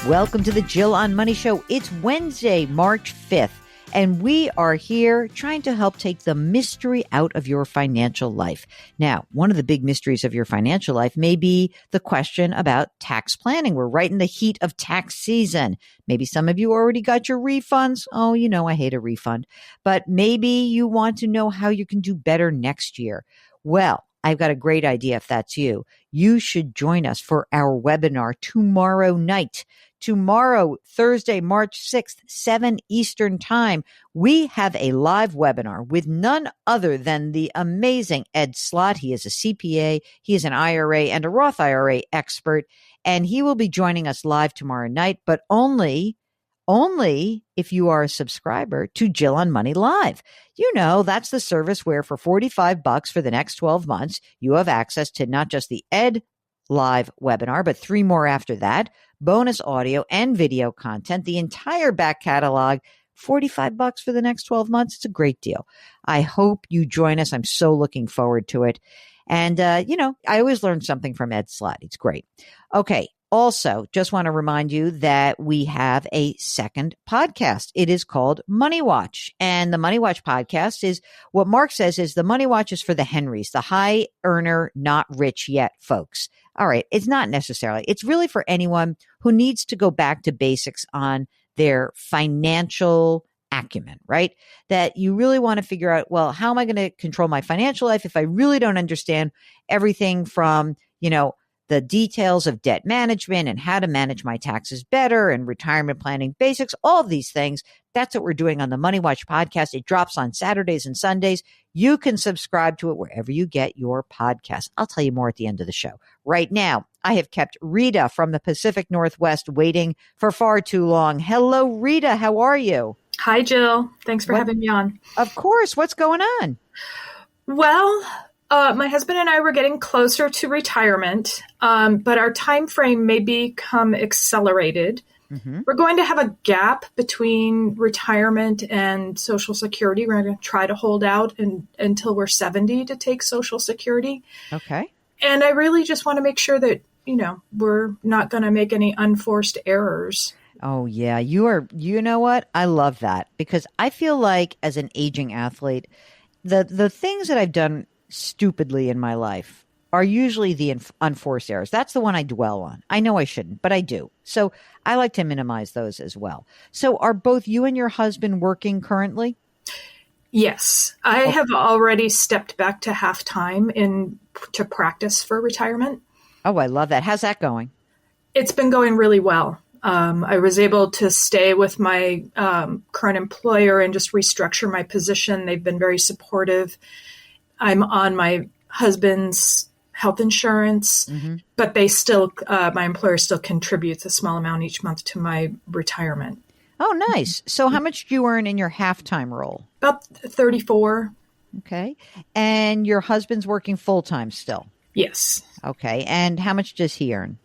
Welcome to the Jill on Money Show. It's Wednesday, March 5th, and we are here trying to help take the mystery out of your financial life. Now, one of the big mysteries of your financial life may be the question about tax planning. We're right in the heat of tax season. Maybe some of you already got your refunds. Oh, you know, I hate a refund. But maybe you want to know how you can do better next year. Well, I've got a great idea if that's you. You should join us for our webinar tomorrow night. Tomorrow, Thursday, March 6th, 7 Eastern Time, we have a live webinar with none other than the amazing Ed Slott. He is a CPA, he is an IRA and a Roth IRA expert, and he will be joining us live tomorrow night, but only if you are a subscriber to Jill on Money Live. You know, that's the service where for $45 for the next 12 months, you have access to not just the Ed live webinar, but 3 more after that, bonus audio and video content, the entire back catalog, $45 for the next 12 months. It's a great deal. I hope you join us. I'm so looking forward to it. And, you know, I always learn something from Ed Slott. It's great. Okay. Also, just want to remind you that we have a second podcast. It is called Money Watch. And the Money Watch podcast is what Mark says is the Money Watch is for the Henrys, the high earner, not rich yet folks. All right. It's not necessarily. It's really for anyone who needs to go back to basics on their financial acumen, right? That you really want to figure out, well, how am I going to control my financial life if I really don't understand everything from, you know, the details of debt management and how to manage my taxes better and retirement planning basics, all of these things. That's what we're doing on the Money Watch podcast. It drops on Saturdays and Sundays. You can subscribe to it wherever you get your podcast. I'll tell you more at the end of the show. Right now, I have kept Rita from the Pacific Northwest waiting for far too long. Hello, Rita. How are you? Hi, Jill. Thanks for having me on. Of course. What's going on? Well, my husband and I were getting closer to retirement, but our time frame may become accelerated. Mm-hmm. We're going to have a gap between retirement and Social Security. We're going to try to hold out until we're 70 to take Social Security. Okay. And I really just want to make sure that, you know, we're not going to make any unforced errors. Oh, yeah. You know what? I love that because I feel like as an aging athlete, the things that I've done stupidly in my life are usually the unforced errors. That's the one I dwell on. I know I shouldn't, but I do. So I like to minimize those as well. So are both you and your husband working currently? Yes. I have already stepped back to half-time to practice for retirement. Oh, I love that. How's that going? It's been going really well. I was able to stay with my current employer and just restructure my position. They've been very supportive. I'm on my husband's health insurance, mm-hmm. but they still, my employer still contributes a small amount each month to my retirement. Oh, nice. So how much do you earn in your half-time role? About 34. Okay. And your husband's working full-time still? Yes. Okay. And how much does he earn?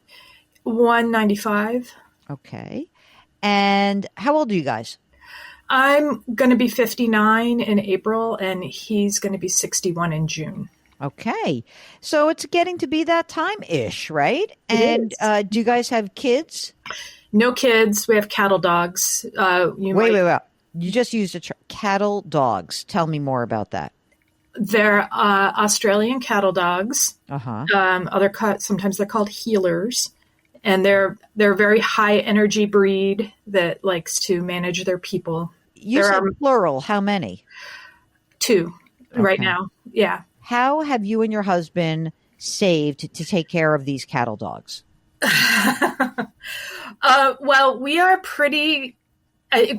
$195. Okay. And how old are you guys? I'm going to be 59 in April, and he's going to be 61 in June. Okay. So it's getting to be that time-ish, right? And do you guys have kids? No kids. We have cattle dogs. Wait. You just used a cattle dogs. Tell me more about that. They're Australian cattle dogs. Uh-huh. Sometimes they're called healers. And they're a very high energy breed that likes to manage their people. You said plural. How many? 2 right now. Yeah. How have you and your husband saved to take care of these cattle dogs? Well, we are pretty,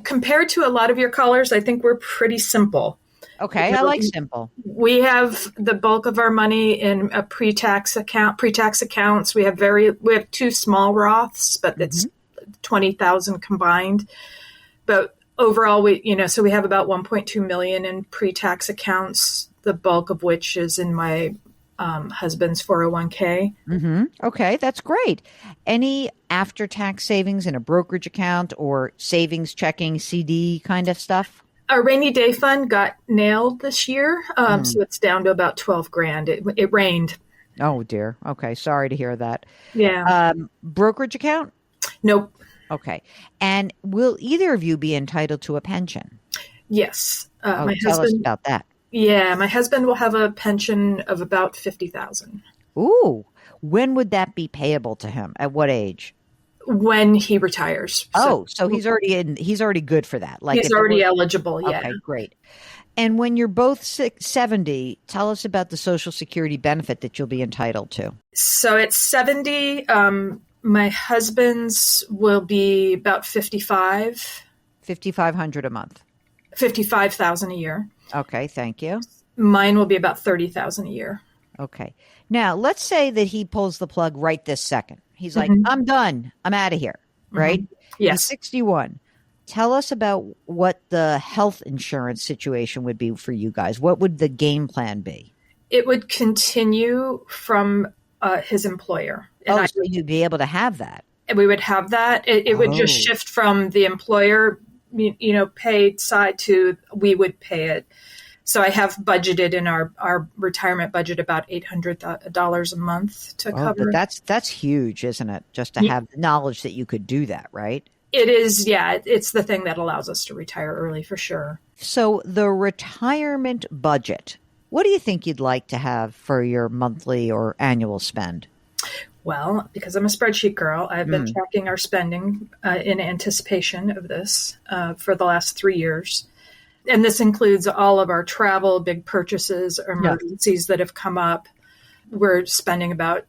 compared to a lot of your callers, I think we're pretty simple. Okay, I like simple. We have the bulk of our money in a pre-tax accounts. We have 2 small Roths, but it's 20,000 combined. But overall, so we have about 1.2 million in pre-tax accounts, the bulk of which is in my husband's 401k. Mm-hmm. Okay, that's great. Any after-tax savings in a brokerage account or savings checking CD kind of stuff? Our rainy day fund got nailed this year, so it's down to about $12,000. It rained. Oh dear. Okay, sorry to hear that. Yeah. Brokerage account? Nope. Okay. And will either of you be entitled to a pension? Yes. Oh, My tell us husband, about that. yeah, my husband will have a pension of about 50,000 Ooh, when would that be payable to him? At what age? when he retires. So Oh, so he's already good for that. Like he's if it already were, eligible. Yeah. okay, great. And when you're both 70, tell us about the Social Security benefit that you'll be entitled to. So at 70, my husband's will be about 5,500 a month. 55,000 a year. Okay, thank you. Mine will be about 30,000 a year. Okay. Now, let's say that he pulls the plug right this second. He's like, Mhm. I'm done. I'm out of here. Right? Yes. He's 61. Tell us about what the health insurance situation would be for you guys. What would the game plan be? It would continue from his employer. And So you'd be able to have that. we would have that. It would just Oh. shift from the employer, paid side to we would pay it. So I have budgeted in our retirement budget about $800 a month to Oh, cover. but that's huge, isn't it? Just to have the knowledge that you could do that, right? It is, yeah. It's the thing that allows us to retire early for sure. So the retirement budget, what do you think you'd like to have for your monthly or annual spend? Well, because I'm a spreadsheet girl, I've been tracking our spending in anticipation of this for the last 3 years. And this includes all of our travel, big purchases, emergencies that have come up. We're spending about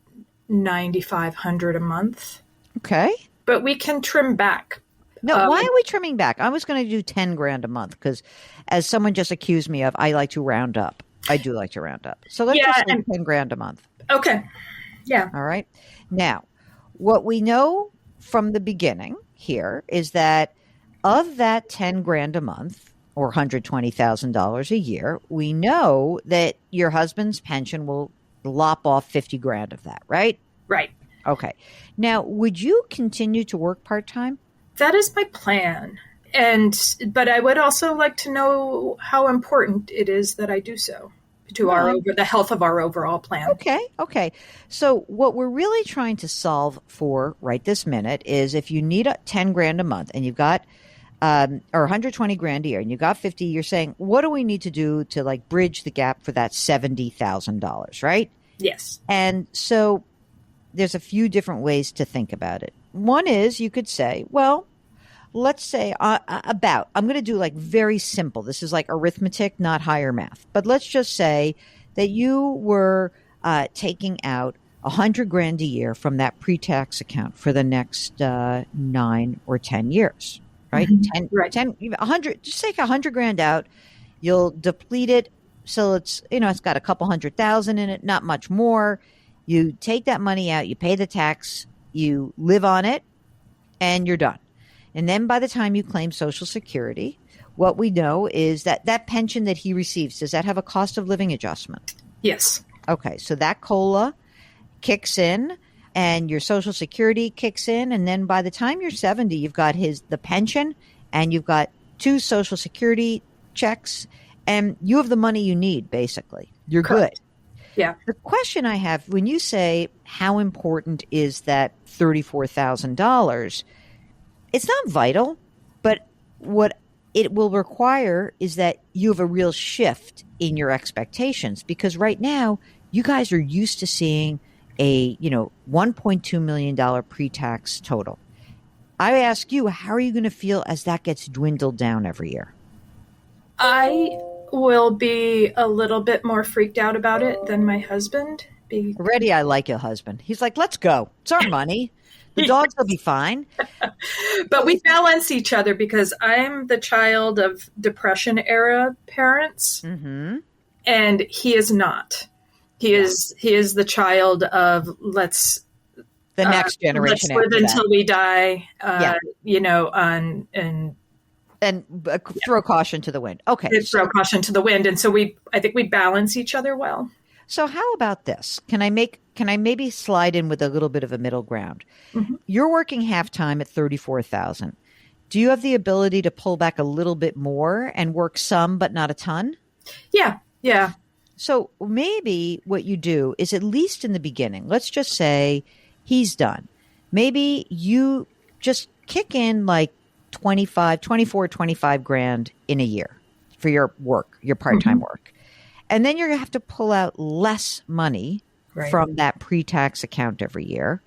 $9,500 a month, Okay. but we can trim back. No, why are we trimming back? I was going to do 10 grand a month because as someone just accused me of, I like to round up. I do like to round up. So let's just say 10 grand a month. Okay. Yeah. All right. Now, what we know from the beginning here is that of that 10 grand a month or $120,000 a year, we know that your husband's pension will lop off 50 grand of that, right? Right. Okay. Now, would you continue to work part-time? That is my plan. But I would also like to know how important it is that I do so to the health of our overall plan. Okay. So what we're really trying to solve for right this minute is if you need 10 grand a month and you've got or 120 grand a year and you got 50, you're saying, what do we need to do to like bridge the gap for that $70,000, right? Yes. And so there's a few different ways to think about it. One is you could say, well, let's say I'm going to do like very simple. This is like arithmetic, not higher math. But let's just say that you were taking out 100 grand a year from that pre-tax account for the next 9 or 10 years, right? Right. 100, just take 100 grand out. You'll deplete it. So it's got a couple 100,000 in it, not much more. You take that money out, you pay the tax, you live on it, and you're done. And then by the time you claim Social Security, what we know is that that pension that he receives, does that have a cost of living adjustment? Yes. Okay, so that COLA kicks in and your Social Security kicks in. And then by the time you're 70, you've got the pension and you've got 2 Social Security checks and you have the money you need, basically. You're Correct. good. Yeah. The question I have, when you say how important is that $34,000, it's not vital, but what it will require is that you have a real shift in your expectations because right now you guys are used to seeing a, $1.2 million pre-tax total. I ask you, how are you going to feel as that gets dwindled down every year? I will be a little bit more freaked out about it than my husband. Already I like your husband. He's like, let's go. It's our money. The dogs will be fine. But we balance each other because I'm the child of Depression era parents, and he is not. He is the child of the next generation. Let's live until we die. And throw caution to the wind. Okay, throw caution to the wind, and so I think we balance each other well. So how about this? Can I maybe slide in with a little bit of a middle ground? Mm-hmm. You're working half-time at 34,000. Do you have the ability to pull back a little bit more and work some, but not a ton? Yeah. So maybe what you do is at least in the beginning, let's just say he's done. Maybe you just kick in like 25 grand in a year for your work, your part-time work. And then you're going to have to pull out less money from that pre-tax account every year.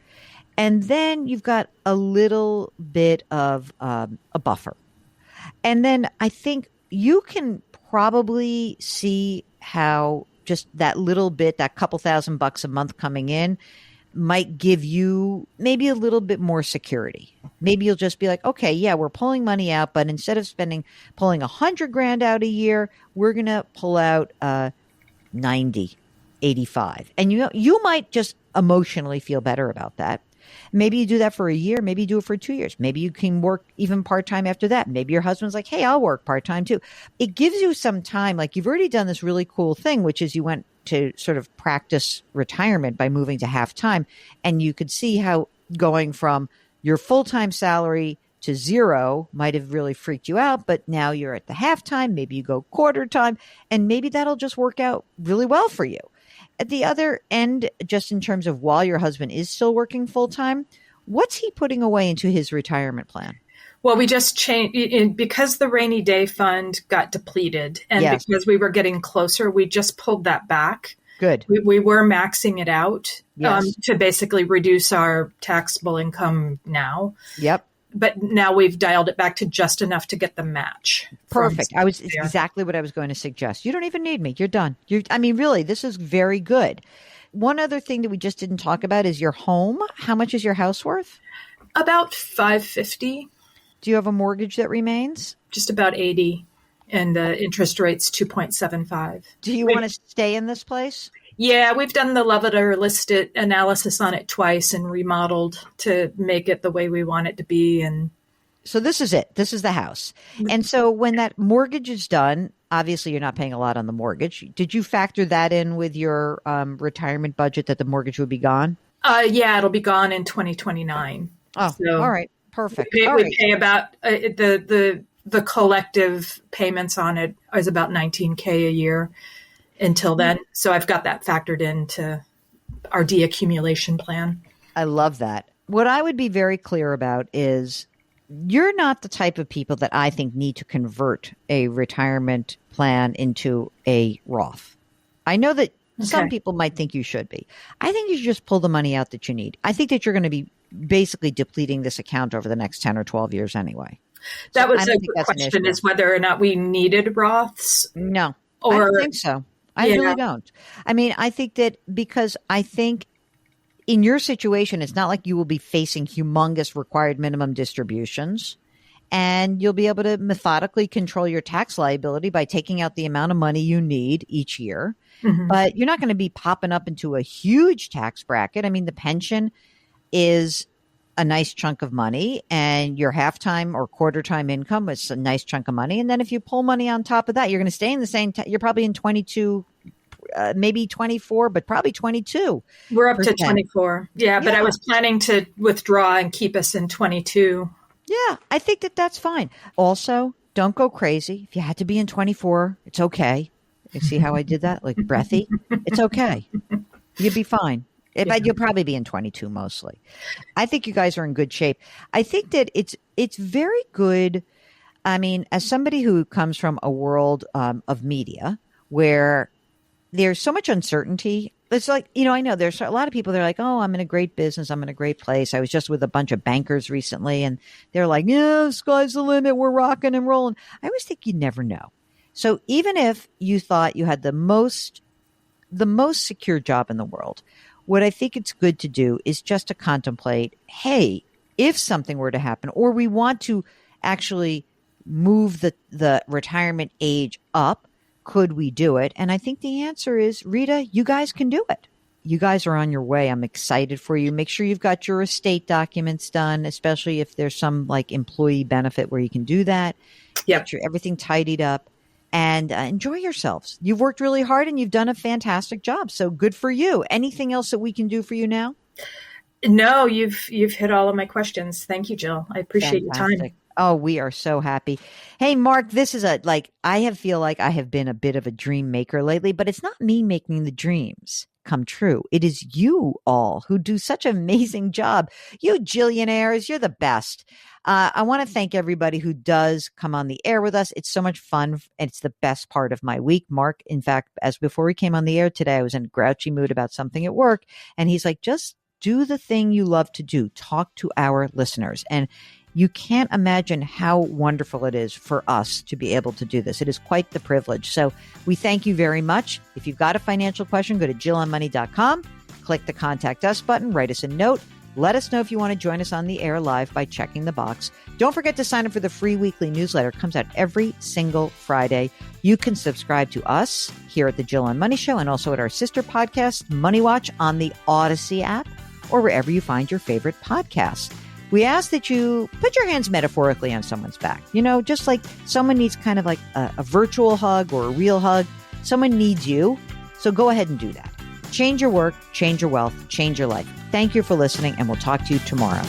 And then you've got a little bit of a buffer. And then I think you can probably see how just that little bit, that couple $1,000 a month coming in might give you maybe a little bit more security. Maybe you'll just be like, okay, yeah, we're pulling money out, but instead of pulling 100 grand out a year, we're going to pull out 90, 85. And you might just emotionally feel better about that. Maybe you do that for a year. Maybe you do it for 2 years. Maybe you can work even part-time after that. Maybe your husband's like, hey, I'll work part-time too. It gives you some time. Like you've already done this really cool thing, which is you went to sort of practice retirement by moving to half-time. And you could see how going from your full-time salary to zero might have really freaked you out. But now you're at the half-time. Maybe you go quarter-time. And maybe that'll just work out really well for you. At the other end, just in terms of while your husband is still working full-time, what's he putting away into his retirement plan? Well, we just changed because the rainy day fund got depleted and because we were getting closer, we just pulled that back. Good. We were maxing it out to basically reduce our taxable income now. Yep. But now we've dialed it back to just enough to get the match. Perfect. It's exactly what I was going to suggest. You don't even need me. You're done. Really, this is very good. One other thing that we just didn't talk about is your home. How much is your house worth? About $550. Do you have a mortgage that remains? Just about 80. And the interest rate's 2.75. Do you want to stay in this place? Yeah, we've done the love it or list it analysis on it twice and remodeled to make it the way we want it to be. And so this is it. This is the house. And so when that mortgage is done, obviously you're not paying a lot on the mortgage. Did you factor that in with your retirement budget that the mortgage would be gone? Yeah, it'll be gone in 2029. Oh, so all right. Perfect. We pay about the collective payments on it is about $19,000 a year until then. So I've got that factored into our deaccumulation plan. I love that. What I would be very clear about is you're not the type of people that I think need to convert a retirement plan into a Roth. I know that some people might think you should be. I think you should just pull the money out that you need. I think that you're going to be basically depleting this account over the next 10 or 12 years anyway. That was a good question, is whether or not we needed Roths. No, I don't think so. I really don't. I think that because I think in your situation, it's not like you will be facing humongous required minimum distributions, and you'll be able to methodically control your tax liability by taking out the amount of money you need each year. Mm-hmm. But you're not going to be popping up into a huge tax bracket. The pension is a nice chunk of money, and your half-time or quarter-time income is a nice chunk of money. And then if you pull money on top of that, you're going to stay in the same, you're probably in 22, maybe 24, but probably 22. We're up to 24. Yeah, but I was planning to withdraw and keep us in 22. Yeah, I think that that's fine. Also, don't go crazy. If you had to be in 24, it's okay. You see how I did that? Like breathy? It's okay. You'd be fine. But you'll probably be in 22 mostly. I think you guys are in good shape. I think that it's very good. As somebody who comes from a world of media where there's so much uncertainty, it's like, I know there's a lot of people, they're like, oh, I'm in a great business. I'm in a great place. I was just with a bunch of bankers recently, and they're like, yeah, sky's the limit. We're rocking and rolling. I always think you never know. So even if you thought you had the most secure job in the world, what I think it's good to do is just to contemplate, hey, if something were to happen, or we want to actually move the retirement age up, could we do it? And I think the answer is, Rita, you guys can do it. You guys are on your way. I'm excited for you. Make sure you've got your estate documents done, especially if there's some like employee benefit where you can do that. Yep. Get everything tidied up. And enjoy yourselves. You've worked really hard and you've done a fantastic job. So good for you. Anything else that we can do for you now? No, you've hit all of my questions. Thank you, Jill. I appreciate your time. Oh, we are so happy. Hey, Mark, this is I feel like I have been a bit of a dream maker lately, but it's not me making the dreams. come true. It is you all who do such an amazing job. You Jillionaires, you're the best. I want to thank everybody who does come on the air with us. It's so much fun. It's the best part of my week. Mark, in fact, as before we came on the air today, I was in a grouchy mood about something at work. And he's like, just do the thing you love to do. Talk to our listeners. And you can't imagine how wonderful it is for us to be able to do this. It is quite the privilege. So we thank you very much. If you've got a financial question, go to JillOnMoney.com, click the Contact Us button, write us a note. Let us know if you want to join us on the air live by checking the box. Don't forget to sign up for the free weekly newsletter. It comes out every single Friday. You can subscribe to us here at the Jill on Money Show and also at our sister podcast, Money Watch, on the Odyssey app or wherever you find your favorite podcasts. We ask that you put your hands metaphorically on someone's back. You know, just like someone needs kind of like a virtual hug or a real hug. Someone needs you. So go ahead and do that. Change your work, change your wealth, change your life. Thank you for listening, and we'll talk to you tomorrow.